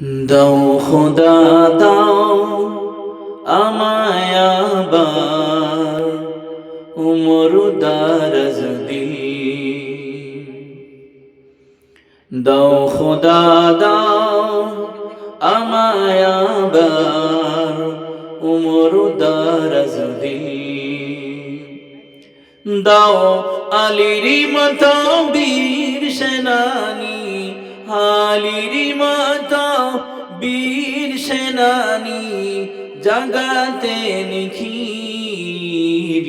দাও খোদা দাও আমায় আবার উমর দারাজ দিল। দাও খোদা দাও আমায় আবার উমর দারাজ দিল। দাও আলীরি মতো বীর সেনানী, আলীরি মতো বীর সেনানী, জাগাতে নিখিল।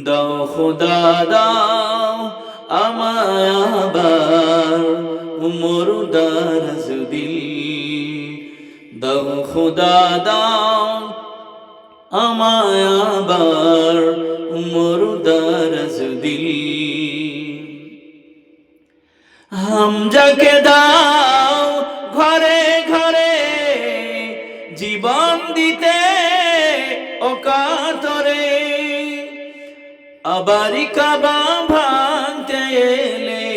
দাও খোদা দাও আমায় আবার উমর দারাজ দিল। দাও খোদা দাও আমায় আবার উমর দারাজ দিল। হামজাকে দাও ঘরে ঘরে জীবন দিতে অকাতরে, আবার কাবা ভাঙতে এলে,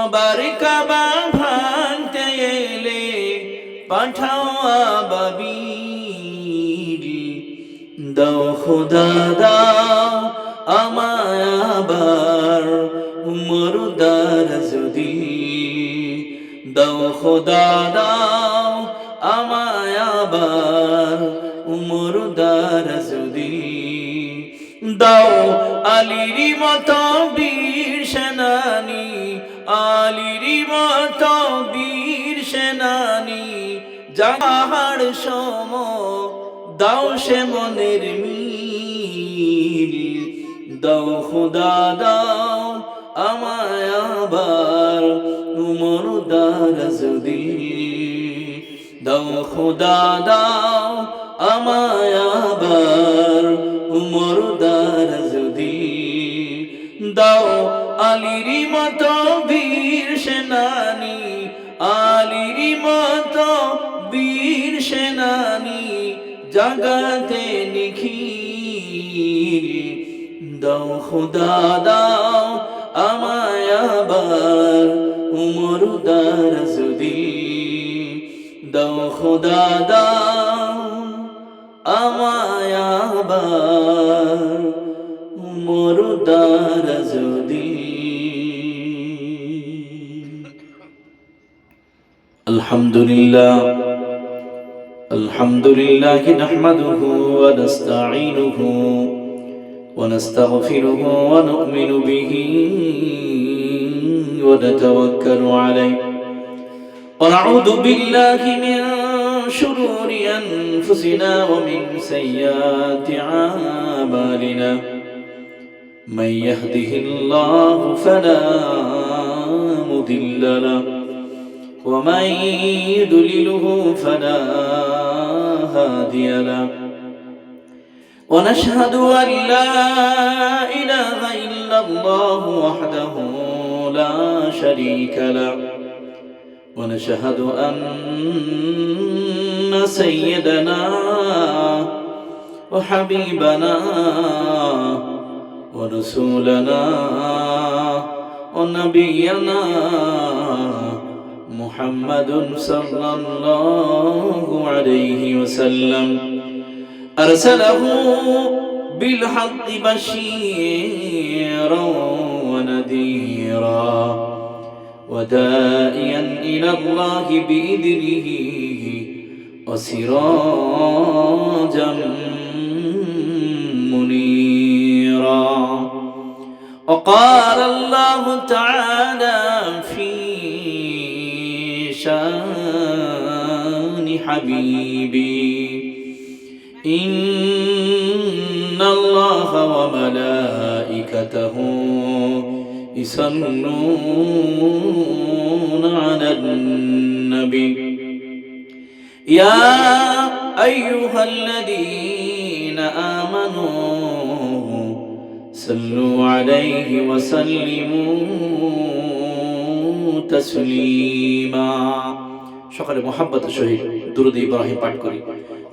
আবার কাবা ভাঙতে এলে পাঠাও আবাবিল। দাও খোদা দাও আমায় আবার উমর দারাজ দিল। দাও খোদা দাও আমায় আবার উমর দারাজ দিল। দাও আলীরি মতো বীর সেনানী, আলীরি মতো বীর সেনানী, জাহাড় সম দাও সে মনের মিল। দাও খোদা দাও আমায় আবার উমর দারাজ দিল। দাও খোদা দাও আমায় আবার উমর দারাজ দিল। দাও আলীরি মতো বীর সেনানী, আলীরি মতো বীর সেনানী, জাগাতে নিখিল। দাও খোদা দাও আমায় আবার উমর দারাজ দিল। দাও খোদা দাও আমায় আবার উমর দারাজ দিল। আলহামদুলিল্লাহ আলহামদুলিল্লাহ নাহমাদুহু ওয়া নাস্তাঈনুহু ওয়া নাস্তাগফিরুহু ওয়া নু'মিনু বিহি ওয়া নাতাওয়াক্কালু আলাইহি ওয়া নাউযু বিল্লাহি মিন শুরুরি আনফুসিনা ওয়া মিন সাইয়্যাতি আমালিনা। মান ইয়াহদিহিল্লাহু ফালা মুদিল্লা লাহু ওয়া মান ইউদ্লিলহু ফালা হাদিয়া লাহু। ونشهد أن لا إله إلا الله وحده لا شريك له، ونشهد أن سيدنا وحبيبنا ورسولنا ونبينا محمد صلى الله عليه وسلم أرسله بالحق بشيرا ونذيرا وداعيا إلى الله بإذنه وسراجا منيرا. وقال الله تعالى في شان حبيبي: إن الله وملائكته يصلون على النبي يا أيها الذين آمنوا صلوا عليه وسلموا تسليما. সকলে মুহাব্বতের সহিত দুরূদ ইব্রাহিম পাঠ করি।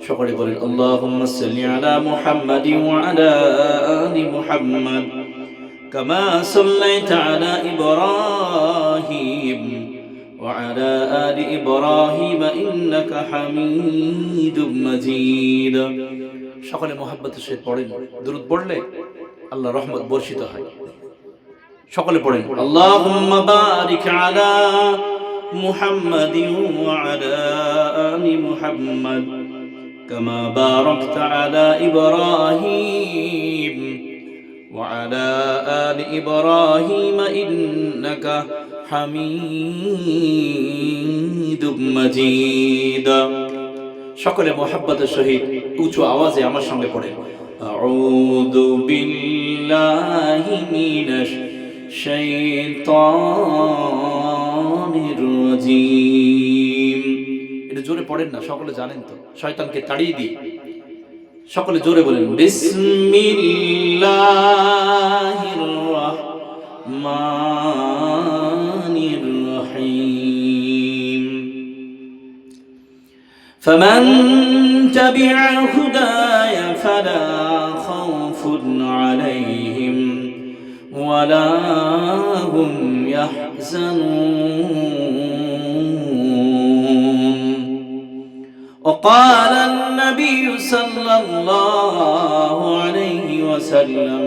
সকলে বলেন আল্লাহুম্মা সাল্লি আলা মুহাম্মাদি ওয়া আলা আলি মুহাম্মাদ কামা সাল্লাইতা আলা ইব্রাহিম وعلى آل إبراهيم إنك حميد مجيد সকলে মোহাব্বতের সাথে পড়েন দুরূদ পড়লে আল্লাহর রহমত বর্ষিত হয় সকলে পড়েন আল্লাহুম্মা বারিক আলা মুহাম্মাদিন ওয়া আলা আলি মুহাম্মাদ কামা বারাকতা আলা ইব্রাহিম ওয়া আলা আলি ইব্রাহিম ইন্নাকা হামিদুম মাজিদ সকলে মোহাব্বতের সহিত উঁচু আওয়াজে আমার সঙ্গে পড়েন আউযু বিল্লাহি মিনাশ শাইতানির রাজীম এটা জোরে পড়েন না সকলে জানেন তো শয়তানকে তাড়িয়ে দিই সকলে জোরে বলেন বিসমিল্লাহির রাহমানির রহিম فمن تبع هداي فلا خوف عليهم ولا هم يحزنون وقال النبي صلى الله عليه وسلم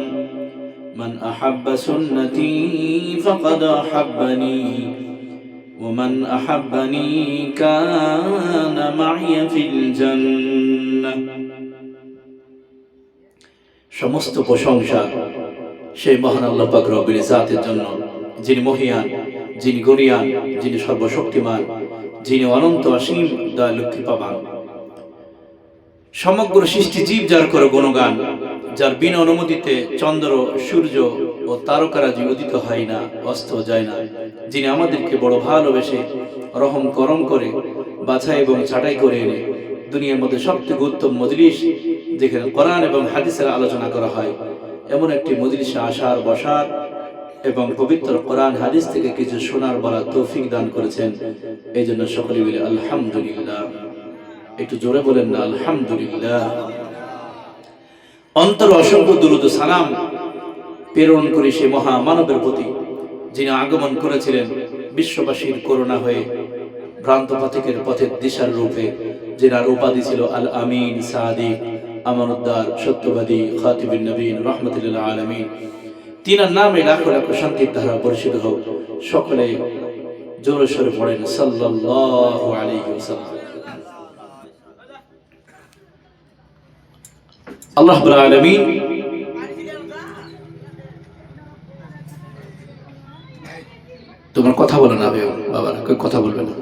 من أحب سنتي فقد أحبني ومن أحبني كان معي في الجنة সমস্ত প্রশংসা সেই মহান আল্লাহ পাক রব্বুল ইজ্জাতের জন্য যিনি মহিয়ান যিনি গরিয়ান যিনি সর্বশক্তিমান যিনি অনন্ত অসীম দয়ালু কৃপাবান সমগ্র সৃষ্টি জীব যার করে গুণগান যার বিনা অনুমতিতে চন্দ্র সূর্য ও তারকারাজি উদিত হয় না অস্ত যায় না যিনি আমাদেরকে বড় ভালোবেসে রহম করম করে বাছাই এবং ছাঁটাই করে এনে দুনিয়ার মধ্যে সবথেকে উত্তম মজলিস যেখানে কোরআন এবং হাদিসের আলোচনা করা হয় এমন একটি মজলিসে আসার বসার এবং পবিত্র কোরআন হাদিস থেকে কিছু শোনার বলার তৌফিক দান করেছেন এই জন্য সকলে মিলে আলহামদুলিল্লাহ একটু জোরে বলেন না আলহামদুলিল্লাহ অন্তর অসংখ্য দুরূদ ও সালাম প্রেরণ করি সে মহা মানবের প্রতি যিনি আগমন করেছিলেন বিশ্ববাসীর করুণা হয়ে ভ্রান্ত পথিকের পথের দিশার রূপে যিনার উপাধি ছিল আল আমিন সাদিক আমানুদ্দার সত্যবাদী খাতিবুন নবীন রাহমাতুল আলামিন তিনার নামে লাখো লাখো শান্তির ধারা বর্ষিত হোক সকলে জোরে সোরে পড়েন সাল্লাল্লাহু আলাইহি ওয়াসাল্লাম আল্লাহ রাব্বুল আলামিন তোমার কথা বলে না বাবা কেউ কথা বলবে না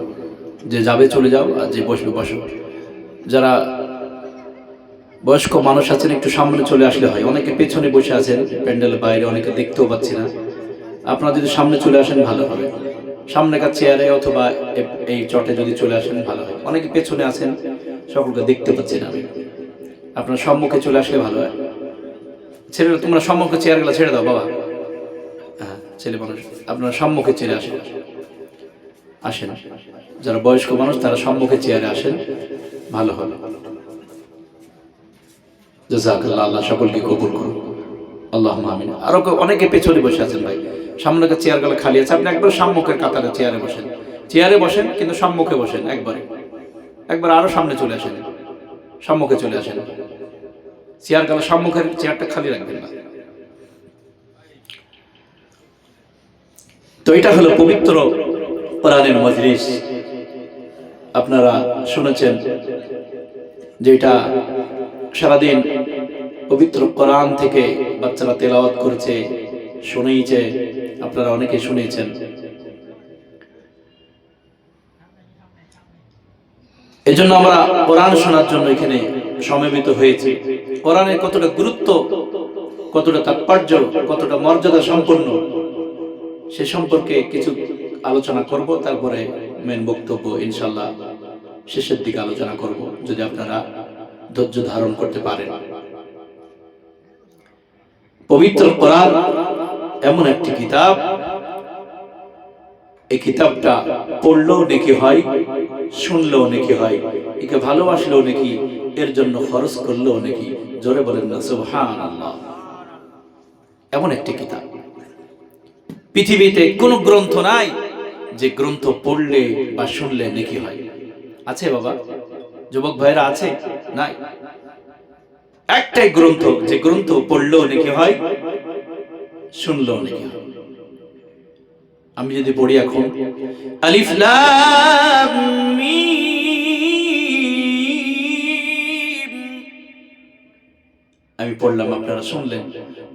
যে যাবে চলে যাও আর যে বসবে বসো যারা বয়স্ক মানুষ আছেন একটু সামনে চলে আসলে হয় অনেকে পেছনে বসে আছেন প্যান্ডেলের বাইরে অনেকে দেখতেও পাচ্ছি না আপনারা যদি সামনে চলে আসেন ভালো হবে সামনেকার চেয়ারে অথবা এই চটে যদি চলে আসেন ভালো হয় অনেকে পেছনে আছেন সকলকে দেখতে পাচ্ছি না আমি আপনার সম্মুখে চলে আসলে ভালো হয় ছেলেরা তোমরা সম্মুখে চেয়ারগুলো ছেড়ে দাও বাবা হ্যাঁ ছেলে মানুষ আপনারা সম্মুখে চেয়ারে আসেন আসেন যারা বয়স্ক মানুষ তারা সম্মুখে চেয়ারে আসেন ভালো হবে জাযাকাল্লাহ আল্লাহ সকলকে কবুল করুন আল্লাহুম্মা আমিন আরো অনেকে পেছনে বসে আছেন ভাই সামনের চেয়ারগুলো খালি আছে আপনি একবার সম্মুখের কাতারে চেয়ারে বসেন কিন্তু সম্মুখে বসেন একবার আরো সামনে চলে আসেন সম্মুখে চলে আসেন চেয়ারগুলো সম্মুখের চেয়ারটা খালি রাখবেন না তো এটা হলো পবিত্র কোরআনের মজলিস আপনারা শুনেছেন যে এটা সারাদিন পবিত্র কোরআন থেকে বাচ্চারা তেলাওয়াত করেছে শুনেইছে আপনারা অনেকে শুনেছেন এজন্য আমরা কোরআন শোনার জন্য এখানে সমবেত হয়েছি কোরআনের কতটা গুরুত্ব কতটা তাৎপর্য কতটা মর্যাদা সম্পন্ন সে সম্পর্কে কিছু আলোচনা করব তারপরে মেন বক্তব্য ইনশাআল্লাহ শেষের দিকে আলোচনা করব যদি আপনারা ধৈর্য ধারণ করতে পারেন পবিত্র কোরআন এমন একটি কিতাব এই কিতাবটা পড়লেও নেকি হয় শুনলেও নেকি হয় একে ভালোবাসলেও নেকি এর জন্য খরচ করলেও নেকি জোরে বলেন না সুবহানাল্লাহ এমন একটি কিতাব পৃথিবীতে কোনো গ্রন্থ নাই যে গ্রন্থ পড়লে বা শুনলে নেকি হয়? আছে বাবা? যুবক ভাইরা আছে? নাই। একটাই গ্রন্থ, যে গ্রন্থ পড়লেও নেকি হয়, শুনলেও নেকি হয়। আমি যদি পড়ি এখন আলিফ লাম মিম, আমি পড়লাম, আপনারা শুনলেন,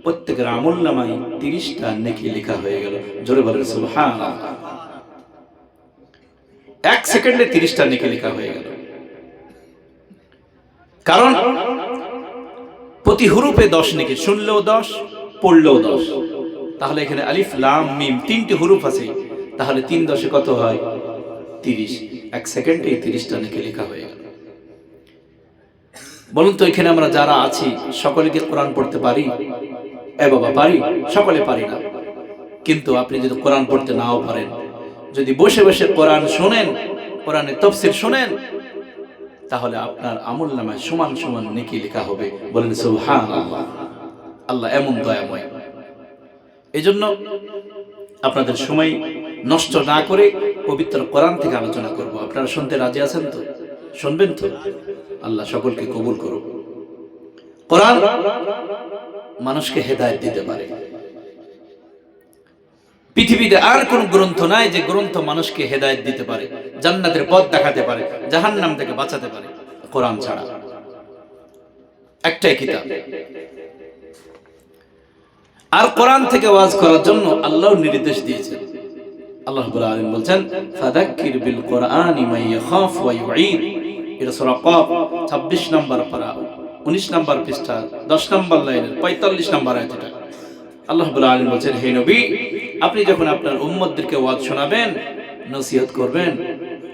প্রত্যেকের আমলনামায় 30টা নেকি লেখা হয়ে গেল। জোরে বলেন সুবহানাল্লাহ। 1 সেকেন্ডে 30টা নেকি লেখা হয়ে গেল। কারণ প্রতি হুরুফে 10 নেকি, শুনলেও 10, পড়লেও 10। তাহলে এখানে আলিফ লাম মিম 3টি হুরুফ আছে, তাহলে 3 10 কত হয়? 30। 1 সেকেন্ডে 30টা নেকি লেখা হয়ে গেল। বলুন তো, এখানে আমরা যারা আছি সকলে কি কোরআন পড়তে পারি? এ বাবা, পারি? সকলে পারি না। কিন্তু আপনি যদি কোরআন পড়তে নাও পারেন, যদি বসে বসে কোরআন শোনেন, কোরআনের তাফসীর শোনেন, তাহলে আপনার আমলনামায় সমান সমান নেকি লেখা হবে। বলেন সুবহানাল্লাহ। আল্লাহ এমন দয়াময়। এজন্য আপনাদের সময় নষ্ট না করে পবিত্র কোরআন থেকে আলোচনা করব। আপনারা শুনতে রাজি আছেন তো? শুনবেন তো? আল্লাহ সকলকে কবুল করুক। কোরআন মানুষকে হেদায়েত দিতে পারে। পৃথিবীতে আর কোন গ্রন্থ নাই যে গ্রন্থ মানুষকে হেদায়েত দিতে পারে, জান্নাতের পথ দেখাতে পারে, জাহান্নাম থেকে বাঁচাতে পারে, কোরআন ছাড়া। একটাই কিতাব। আর কোরআন থেকে ওয়াজ করার জন্য আল্লাহ নির্দেশ দিয়েছেন। আল্লাহ রাব্বুল আলামিন বলেন, ফাযাক্কির বিল কোরআনি মান ইয়াখাফ ওয়া ইউঈদ। এটা সূরা কফ 26 নম্বর পারা, 19 নম্বর পৃষ্ঠা, 10 নম্বর লাইনের 45 নম্বর আয়াত। এটা আল্লাহ রাব্বুল আলামিন বলেন, হে নবী, আপনি যখন আপনার উম্মতদেরকে ওয়াজ শোনাবেন, নসিহত করবেন,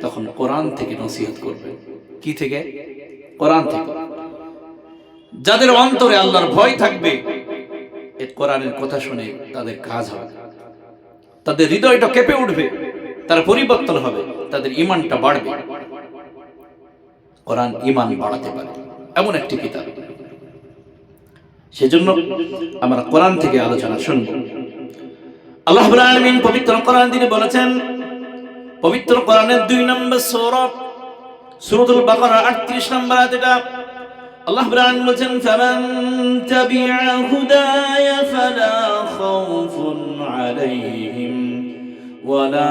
তখন কোরআন থেকে নসিহত করবেন। কি থেকে? কোরআন থেকে। যাদের অন্তরে আল্লাহর ভয় থাকবে, এই কোরআনের কথা শুনে তাদের কাজ হবে, তাদের হৃদয়টা কেঁপে উঠবে, তারা পরিবর্তন হবে, তাদের ঈমানটা বাড়বে। কোরআন ঈমান বাড়াতে পারে, এমন একটি কিতাব। সেজন্য আমরা কোরআন থেকে আলোচনা শুনব। আল্লাহ রাব্বুল আলামিন পবিত্র কোরআন দিয়ে বলেছেন, পবিত্র কোরআনের 2 নম্বর সূরা, সূরাতুল বাকারা 38 নম্বর আয়াত। এটা আল্লাহ রাব্বুল আলামিন বলেছেন, ফামান তাবিআ হুদায়া ফালা খাউফুন আলাইহিম ওয়ালা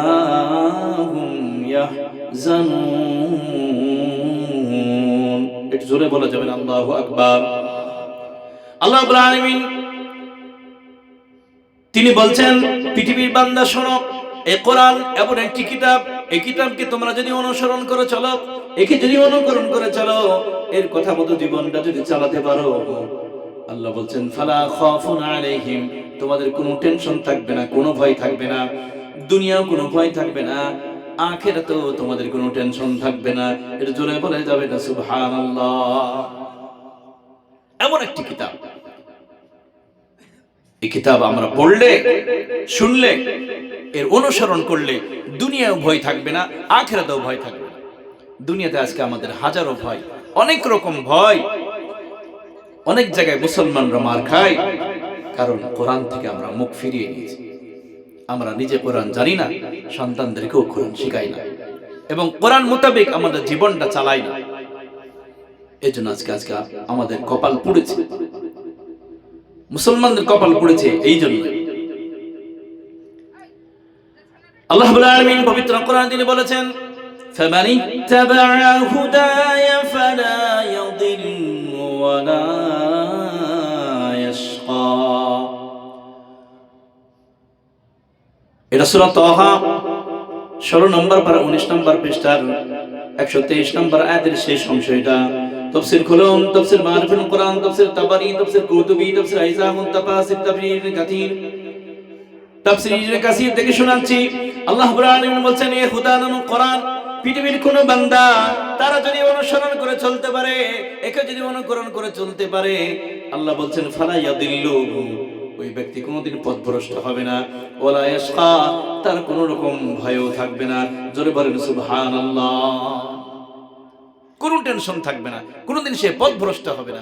হুম ইয়াহজানুন। একটু জোরে বলা যাবে না? আল্লাহু আকবার। আল্লাহ রাব্বুল আলামিন তিনি বলছেন, পৃথিবীর বান্দা শোনো, এই কোরআন এমন একটি কিতাব, এই কিতাবকে তোমরা যদি অনুসরণ করে চলো, একে যদি অনুকরণ করে চলো, এর কথা মতো জীবনটা যদি চালাতে পারো, আল্লাহ বলছেন, ফালা খাফুন আলাইহিম, তোমাদের কোনো টেনশন থাকবে না, কোনো ভয় থাকবে না, দুনিয়াও কোনো ভয় থাকবে না, আখিরাতেও তোমাদের কোনো টেনশন থাকবে না। এটা জোরে বলে যাবে না সুবহানাল্লাহ। এমন একটি কিতাব। এই কিতাব আমরা পড়লে, শুনলে, এর অনুসরণ করলে দুনিয়াও ভয় থাকবে না, আখিরাতেও ভয় থাকবে না। দুনিয়াতে আজকে আমাদের হাজারো ভয়, অনেক রকম ভয়, অনেক জায়গায় মুসলমানরা মার খায়, কারণ কোরআন থেকে আমরা মুখ ফিরিয়ে নিয়েছি। আমরা নিজে কোরআন জানি না, সন্তানদেরকেও কোরআন শিখাই না, এবং কোরআন মোতাবেক আমাদের জীবনটা চালাই না। এজন্য আজকে আমাদের কপাল পুড়েছে, মুসলমানদের কপাল পড়েছে এই জন্য। আল্লাহ রাব্বুল আলামিন পবিত্র কোরআন তিনি বলেছেন, ফামানিত্তাবা'a হুদায়া ফালা ইয়াদিল্লু ওয়ালা ইয়াশকা। এটা সূরা তাহা 16 নম্বর পারা 19 নম্বর পৃষ্ঠার 123 নম্বর আয়াতের শেষ অংশ। এটা তাফসীর খুলুন, তাফসীর মারিফুল কোরআন, তাফসীর তাবারি, তাফসীর কুরতুবী, তাফসীর আইজামুন তাফাসির, তাফসীর কাসীর, তাফসীর কাসীর থেকে শোনাচ্ছি। আল্লাহ রাব্বুল আলামিন বলেন, এই খোদা নামক কোরআন পৃথিবীর কোন বান্দা তারা যদি অনুসরণ করে চলতে পারে, একে যদি অনুকরণ করে চলতে পারে, আল্লাহ বলেন, ফালা ইয়াদিল্লু, ওই ব্যক্তি কোনোদিন পথভ্রষ্ট হবে না, ওয়ালা ইয়াশকা, তার কোনো রকম ভয়ও থাকবে না। জোরে বলেন সুবহানাল্লাহ। কোনো টেনশন থাকবে না, কোনোদিন সে পথভ্রষ্ট হবে না।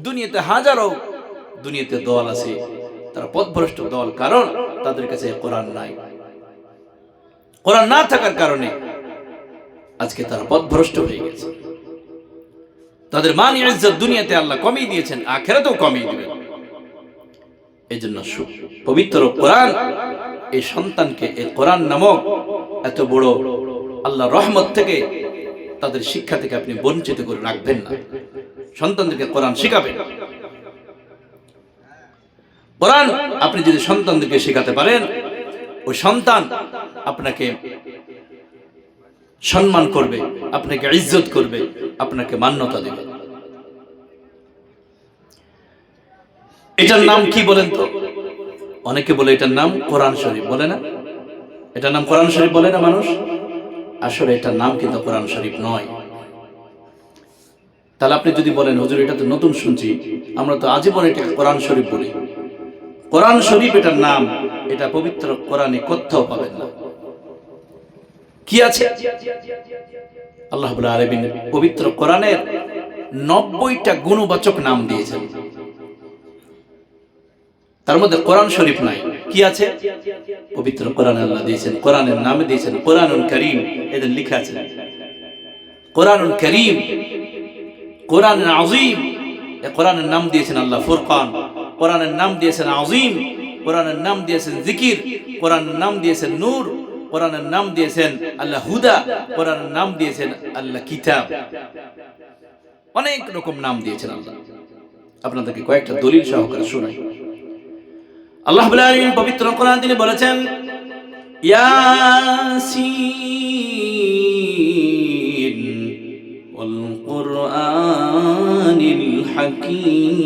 দুনিয়াতে হাজারো দল আছে, তারা পথভ্রষ্ট দল, কারণ তাদের কাছে কোরআন নাই। কোরআন না থাকার কারণে আজকে তারা পথভ্রষ্ট হয়ে গেছে। তাদের মান ইজ্জত দুনিয়াতে আল্লাহ কমিয়ে দিয়েছেন, আখিরাতেও কমিয়ে দিবেন। এই জন্য পবিত্র কোরআন এই সন্তানকে এই কোরআন নামক এত বড় আল্লাহর রহমত থেকে, তাদের শিক্ষা থেকে আপনি বঞ্চিত করে রাখবেন না। সন্তানদেরকে কোরআন শিখাবেন। কোরআন আপনি যদি সন্তানদেরকে শেখাতে পারেন, ওই সন্তান আপনাকে সম্মান করবে, আপনাকে ইজ্জত করবে, আপনাকে মান্যতা দেবে। এটার নাম কি বলেন তো? অনেকে বলে এটার নাম কোরআন শরীফ, বলে না? এটার নাম কোরআন শরীফ বলে না মানুষ? আসলে এটার নাম কিন্তু কোরআন শরীফ নয়। তাহলে আপনি যদি বলেন হুজুর এটা তো নতুন শুনছি, আমরা তো আজীবন এটাকে কোরআন শরীফ বলি। কোরআন শরীফ এটার নাম, এটা পবিত্র কোরআনে কোথাও পাবেন না। কি আছে? আল্লাহ রাব্বুল আলামিন পবিত্র কোরআনের 90টা গুণবাচক নাম দিয়েছেন, তার মধ্যে কোরআন শরীফ নাই। কি আছে? পবিত্র কোরআনে আল্লাহ দিয়েছেন, কোরআনের নামে দিয়েছেন কোরআনুল কারীম। এদের লেখা আছে কোরআনুল কারীম, কোরআনুল আযীম। এই কোরআনের নাম দিয়েছেন আল্লাহ ফুরকান, কোরআনের নাম দিয়েছেন আযীম, কোরআনের নাম দিয়েছেন জিকির, কোরআনের নাম দিয়েছেন নূর, কোরআনের নাম দিয়েছেন আল্লাহ হুদা, কোরআনের নাম দিয়েছেন আল্লাহ কিতাব। অনেক রকম নাম দিয়েছেন আল্লাহ। আপনাদেরকে কয়েকটা দলিল সহকারে শোনাই। আল্লাহ রাব্বুল আলামিন পবিত্র কোরআন তিনি বলেছেন ইয়াসিন ওয়াল কুরআনিল হাকীম।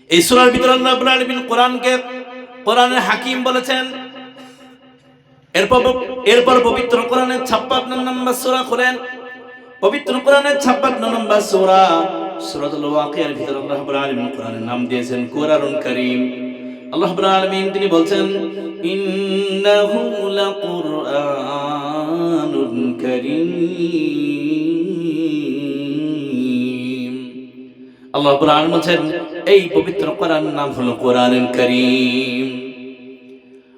এই সূরার ভিতরে আল্লাহ রাব্বুল আলামিন কোরআনকে কোরআনের হাকিম বলেছেন। এরপর পবিত্র কোরআনের 56 নম্বর সূরা খুলেন। পবিত্র কোরআনের 56 নম্বর সূরা সূরাতুল ওয়াকিয়ার ভিতরে আল্লাহ রাব্বুল আলামিন কোরআনের নাম দিয়েছেন কোরআনুল কারীম। আল্লাহ রাব্বুল আলামিন তিনি বলছেন ইন্নাহু লাকুরআনুন কারীম। আল্লাহ রাব্বুল আলামিন বলেন এই পবিত্র কোরআনের নাম হলো কোরআনুল কারীম।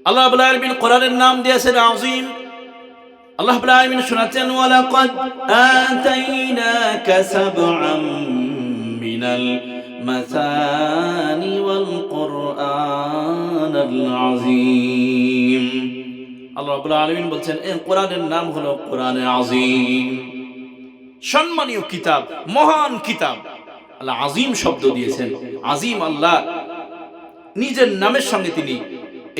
আল্লাহ রাব্বুল আলামিন কোরআনের নাম দিয়েছেন আযীম। আল্লাহ রাব্বুল আলামিন শোনাচ্ছেন ওয়ালাকাদ আতাইনাকা সাবআম মিনাল মাসানি ওয়াল কুরআনাল আযীম। আল্লাহ রাব্বুল আলামিন বলছেন এই কোরআনের নাম হলো কোরআনুল আযীম, সম্মানীয় কিতাব, মহান কিতাব। আল্লাহ আযীম শব্দ দিয়েছেন। আযীম আল্লাহ নিজের নামের সঙ্গে তিনি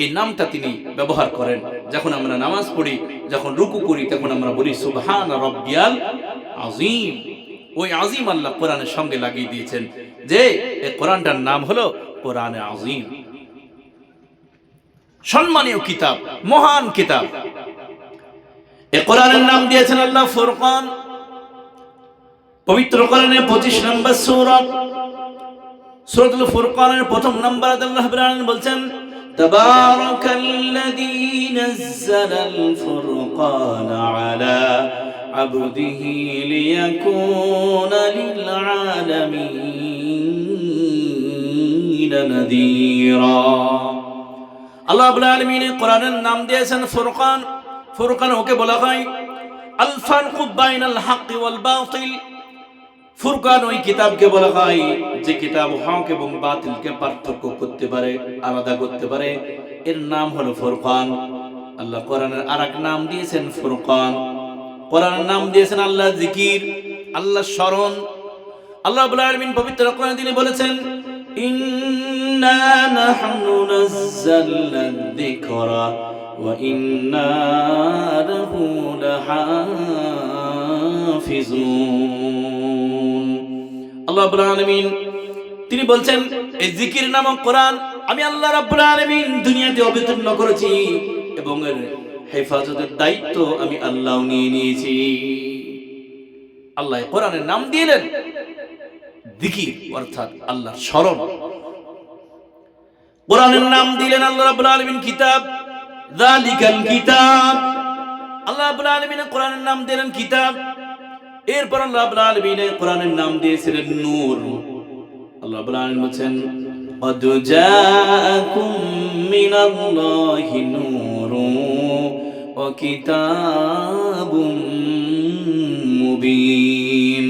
এই নামটা তিনি ব্যবহার করেন। যখন আমরা নামাজ পড়ি, যখন রুকু করি, তখন আমরা বলি সুবহানা রাব্বিয়াল আযীম। ওই আযীম আল্লাহ কোরআনের সঙ্গে লাগিয়ে দিয়েছেন যে এই কোরআনটার নাম হলো কোরআনে আযীম, সম্মানীয় কিতাব, মহান কিতাব। এই কোরআনের নাম দিয়েছেন আল্লাহ ফুরকান। পবিত্র কোরআনের 25 নম্বর সূরা সূরাতুল ফুরকানের 1 নম্বর আয়াতে আল্লাহ রাব্বুল আলামিন বলছেন তাবারাকাল্লাযী নাযালাল ফুরকানা আলা আবদিহি লিয়াকুনা লিল আলামিন নাযীরা। আল্লাহ রাব্বুল আলামিন কোরআনের নাম দিয়েছেন ফুরকান। ফুরকান ওকে বলা হয় আল ফারকু বাইনাল হাক্কি ওয়াল বাতিল। ফুরকান ওই কিতাবকে বলা হয় যে কিতাব হক এবং বাতিলকে পার্থক্য করতে পারে, আলাদা করতে পারে। এর নাম হলো ফুরকান। আল্লাহ কোরআনের আরেক নাম দিয়েছেন ফুরকান। কোরআনের নাম দিয়েছেন আল্লাহ জিকির, আল্লাহ স্মরণ। আল্লাহ রাব্বুল আলামিন পবিত্র কোরআনে তিনি বলেছেন ইন্না নাহনু নাযালনা যিকরা ওয়া ইন্না লাহু লাহাফিজুন। আল্লাহ রাব্বুল আলামিন তিনি বলছেন এই জিকির নামক কোরআন আমি আল্লাহ রাব্বুল আলামিন দুনিয়াতে অবতীর্ণ করেছি এবং এর হেফাজতের দায়িত্ব আমি আল্লাহ নিয়ে নিয়েছি। আল্লাহ কোরআনের নাম দিলেন জিকির, অর্থাৎ আল্লাহর স্মরণ। কোরআনের নাম দিলেন আল্লাহ রাব্বুল আলামিন কিতাব, যালিকাল কিতাব। আল্লাহ রাব্বুল আলামিন কোরআনের নাম দিলেন কিতাব। এরপর আল্লাহ রাব্বুল আলামিন কোরআনের নাম দিয়েছিলেন নূর। আল্লাহ রাব্বুল আলামিন বলেন কদ জাআকুম মিনাল্লাহি নূরুন ওয়া কিতাবুম মুবিন।